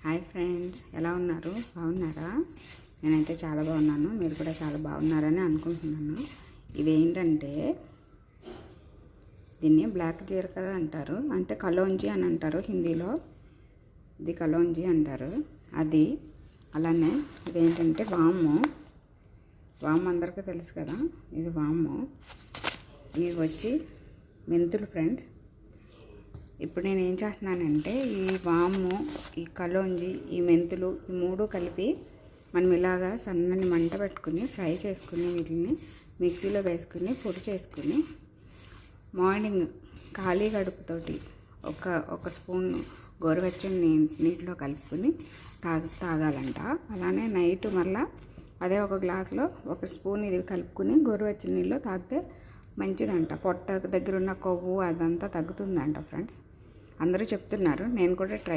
Hi friends, ఎలా ఉన్నారు? బాగున్నారా? నేనైతే చాలా బాగున్నాను. మీరు కూడా చాలా బాగున్నారని అనుకుంటున్నాను. ఇదేంటంటే దీన్ని బ్లాక్ జీలకర్ర అంటారు, అంటే కలోంజీ అని అంటారు హిందీలో. ఇది కలోంజీ అంటారు. అది అలానే ఇదేంటంటే వాము అందరికీ తెలుసు కదా. ఇది వాము. ఇవి వచ్చి మెంతులు ఫ్రెండ్స్. ఇప్పుడు నేను ఏం చేస్తున్నానంటే ఈ వాము, ఈ కలోంజి, ఈ మెంతులు, ఈ మూడు కలిపి మనం ఇలాగా సన్నని మంట పెట్టుకుని ఫ్రై చేసుకుని వీటిని మిక్సీలో వేసుకుని పొడి చేసుకుని మార్నింగ్ ఖాళీ కడుపుతోటి ఒక స్పూన్ గోరువెచ్చని నీటిలో కలుపుకొని తాగాలంట. అలానే నైట్ మళ్ళీ అదే ఒక గ్లాసులో ఒక స్పూన్ ఇది కలుపుకొని గోరువెచ్చని నీళ్ళలో తాగితే మంచిదంట. పొట్ట దగ్గర ఉన్న కొవ్వు అదంతా తగ్గుతుందంట ఫ్రెండ్స్. అందరూ చెప్తున్నారు, నేను కూడా ట్రై